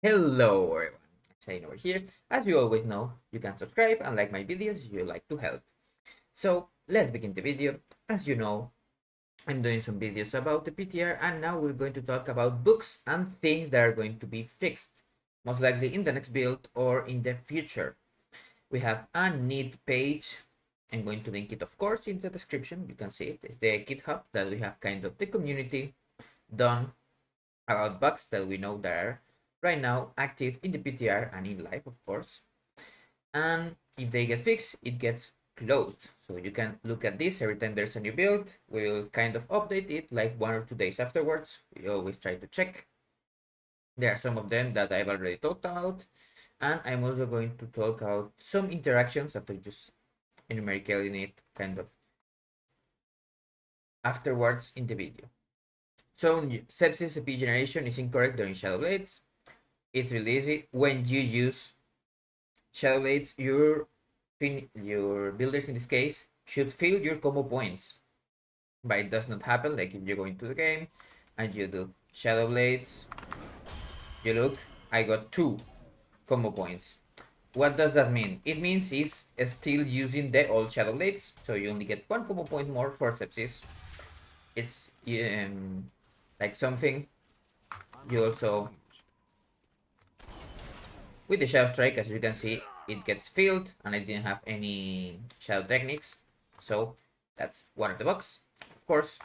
Hello everyone, Shane over here. As you always know, you can subscribe and like my videos if you like to help. So let's begin the video. As you know, I'm doing some videos about the PTR and now we're going to talk about books and things that are going to be fixed. Most likely in the next build or in the future. We have a neat page. I'm going to link it of course in the description. You can see it. It's the GitHub that we have kind of the community done about bugs that we know that are right now active in the PTR and in live, of course. And if they get fixed, it gets closed. So you can look at this every time there's a new build. We'll kind of update it like 1 or 2 days afterwards. We always try to check. There are some of them that I've already talked about. And I'm also going to talk about some interactions after just enumerating it kind of afterwards in the video. So sepsis AP generation is incorrect during Shadow Blades. It's really easy. When you use Shadow Blades, your builders in this case should fill your combo points. But it does not happen. Like if you go into the game and you do Shadow Blades, you look, I got 2 combo points. What does that mean? It means it's still using the old Shadow Blades, so you only get 1 combo point more for sepsis. It's like something you also, with the Shadow Strike, as you can see, it gets filled, and I didn't have any Shadow Techniques, so that's one of the bugs. Of course,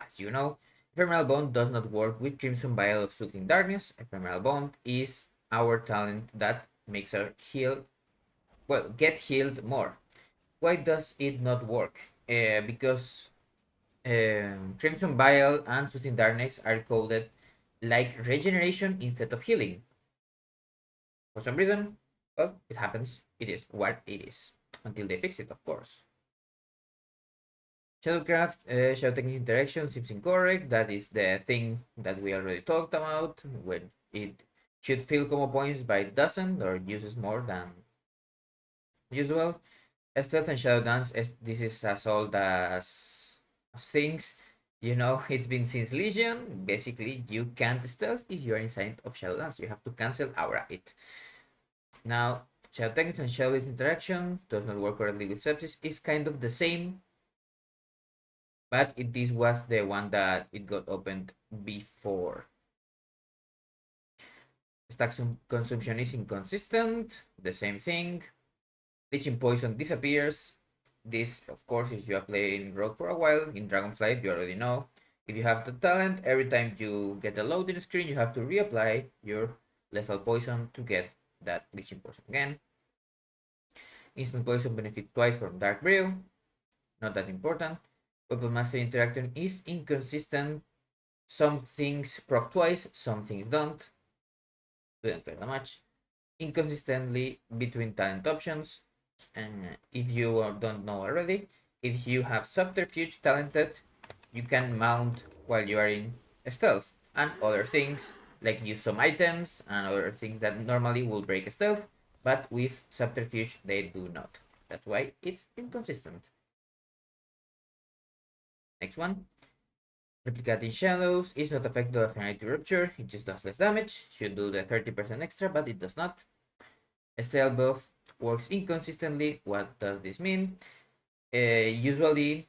as you know, Ephemeral Bond does not work with Crimson Vial of Soothing Darkness. Ephemeral Bond is our talent that makes her heal, well, get healed more. Why does it not work? Because Crimson Vial and Soothing Darkness are coded like regeneration instead of healing. For some reason, well, it happens. It is what it is. Until they fix it, of course. Shadowcraft, Shadow Technique interaction seems incorrect. That is the thing that we already talked about. When it should fill combo points, but it doesn't, or uses more than usual. Stealth and Shadow Dance, this is as old as things. You know, it's been since Legion. Basically, you can't stealth if you are inside of Shadow Dance. You have to cancel Aura it. Now, Shadow Techniques and Shadow Blades interaction does not work correctly with Sepsis. It's kind of the same, but this was the one that it got opened before. Stack consumption is inconsistent, the same thing. Leeching Poison disappears. This, of course, if you are playing Rogue for a while, in Dragonflight, you already know. If you have the talent, every time you get a loading screen, you have to reapply your lethal poison to get that Leeching Poison again. Instant Poison benefits twice from Dark Brew. Not that important. Weapon Master interaction is inconsistent. Some things proc twice, some things don't. Didn't care that much. Inconsistently between talent options. If you don't know already, if you have Subterfuge talented, you can mount while you are in stealth, and other things like use some items and other things that normally will break stealth, but with Subterfuge they do not. That's why it's inconsistent. Next one. Replicating Shadows is not affected by Finality Rupture, it just does less damage. Should do the 30% extra, but it does not. Stale buff works inconsistently. What does this mean? Usually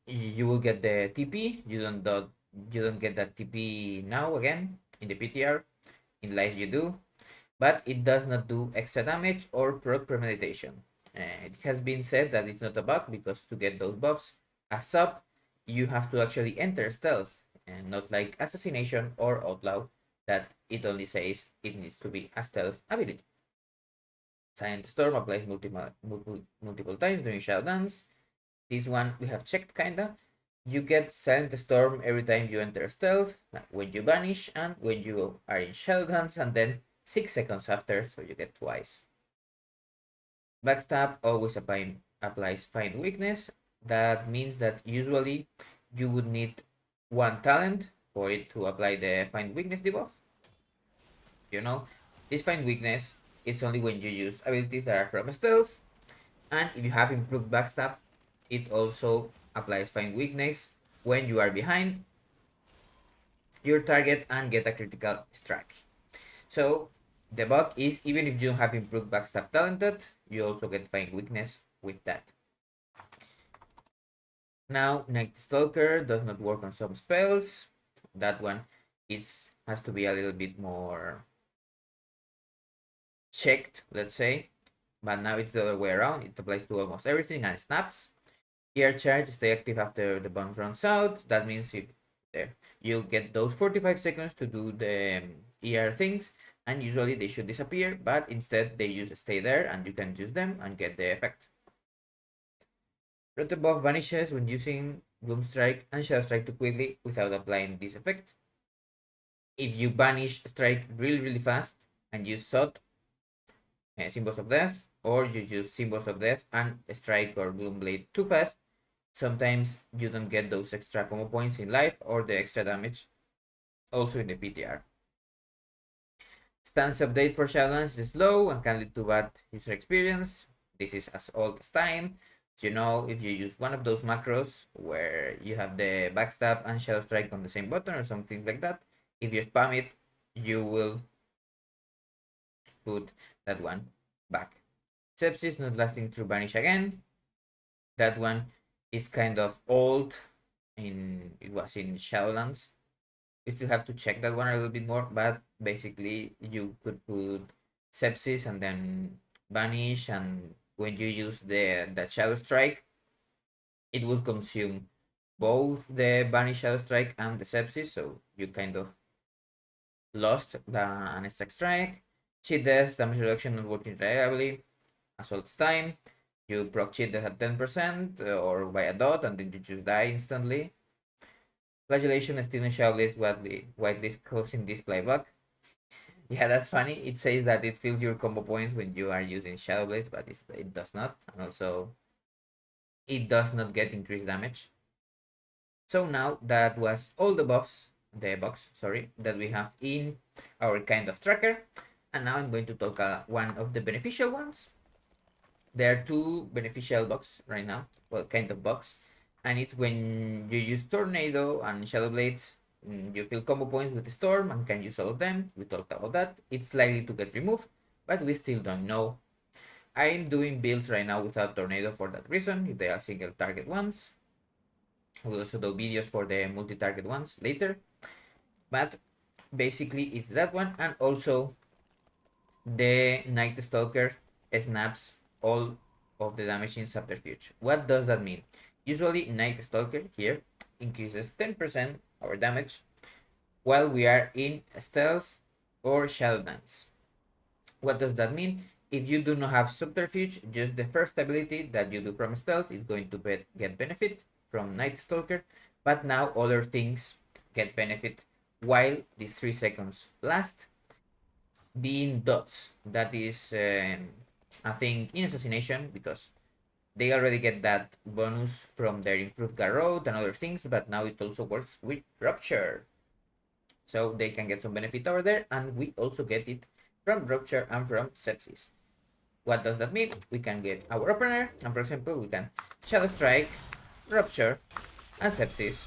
you will get the TP. You don't get that TP now again in the PTR. In life you do, but it does not do extra damage or proc premeditation. It has been said that it's not a bug because to get those buffs as sub, you have to actually enter stealth and not like assassination or outlaw that it only says it needs to be a stealth ability. Silent Storm applies multiple times during Shadow Dance. This one we have checked kinda. You get Silent Storm every time you enter stealth, when you vanish, and when you are in Shadow Dance, and then 6 seconds after, so you get twice. Backstab always applies Find Weakness. That means that usually you would need 1 talent for it to apply the Find Weakness debuff. You know, this Find Weakness, it's only when you use abilities that are from stealth, and if you have improved backstab, it also applies Find Weakness when you are behind your target and get a critical strike. So the bug is, even if you don't have improved backstab talented, you also get find weakness with that. Now, Night Stalker does not work on some spells. That one has to be a little bit more checked, let's say. But now it's the other way around. It applies to almost everything and snaps. ER charge stay active after the bounce runs out. That means if there you get those 45 seconds to do the ER things, and usually they should disappear, but instead they just stay there and you can use them and get the effect. Root buff vanishes when using Gloom Strike and Shadow Strike too quickly without applying this effect. If you banish Strike really fast and use SOT, Symbols of Death, or you use Symbols of Death and Strike or Gloom Blade too fast, sometimes you don't get those extra combo points in life or the extra damage also in the PTR. Stance update for Shadowlands is slow and can lead to bad user experience. This is as old as time. So, you know, if you use one of those macros where you have the backstab and shadow strike on the same button or something like that, if you spam it, you will put that one back. Sepsis not lasting through banish again. That one is kind of old. It was in Shadowlands. You still have to check that one a little bit more, but basically you could put sepsis and then banish, and when you use that shadow strike, it will consume both the banish shadow strike and the sepsis, so you kind of lost an stack strike. Cheat death, damage reduction not working reliably, assault time. You proc cheat death at 10% or by a dot, and then you just die instantly. Flagellation, still in Shadow Blades, whitelist causing this playback. Yeah, that's funny. It says that it fills your combo points when you are using Shadow Blades, but it does not. And also, it does not get increased damage. So now that was all the buffs, that we have in our kind of tracker. And now I'm going to talk one of the beneficial ones. There are two beneficial bugs right now. Well, kind of bugs. And it's when you use Tornado and Shadow Blades, you fill combo points with the Storm and can use all of them. We talked about that. It's likely to get removed, but we still don't know. I'm doing builds right now without Tornado for that reason, if they are single target ones. We'll also do videos for the multi-target ones later. But basically it's that one, and also the Night Stalker snaps all of the damage in Subterfuge. What does that mean? Usually Night Stalker here increases 10% our damage while we are in Stealth or Shadow Dance. What does that mean? If you do not have Subterfuge, just the first ability that you do from Stealth is going to get benefit from Night Stalker, but now other things get benefit while these 3 seconds last, being dots. That is a thing in Assassination, because they already get that bonus from their improved Garrote and other things, but now it also works with Rupture. So they can get some benefit over there, and we also get it from Rupture and from Sepsis. What does that mean? We can get our opener, and for example, we can Shadow Strike, Rupture, and Sepsis,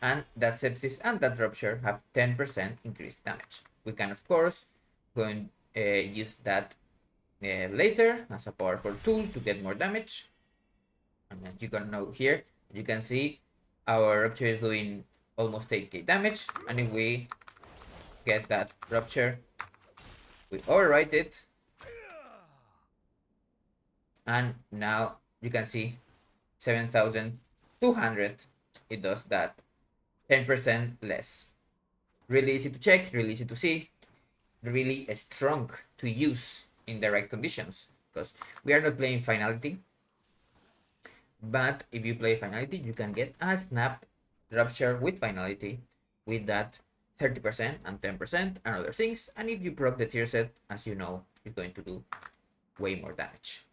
and that Sepsis and that Rupture have 10% increased damage. We can, of course, go and use that later as a powerful tool to get more damage. And as you can know here, you can see our Rupture is doing almost 8k damage, and if we get that Rupture, we overwrite it, and now you can see 7,200. It does that 10% less. Really easy to check, really easy to see, really strong to use in the right conditions, because we are not playing Finality. But if you play Finality, you can get a snap Rupture with Finality with that 30% and 10% and other things. And if you proc the tier set, as you know, it's going to do way more damage.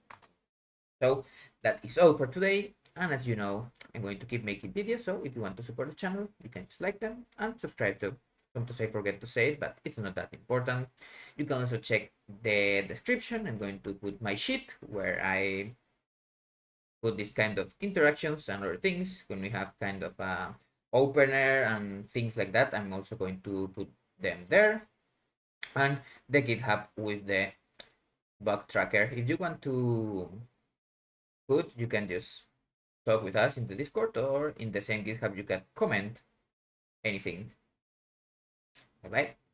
So that is all for today. And as you know, I'm going to keep making videos. So if you want to support the channel, you can just like them and subscribe to. Sometimes I forget to say it, but it's not that important. You can also check the description. I'm going to put my sheet where I put this kind of interactions and other things when we have kind of a opener and things like that. I'm also going to put them there, and the GitHub with the bug tracker. If you want to put, you can just talk with us in the Discord, or in the same GitHub you can comment anything. Bye bye.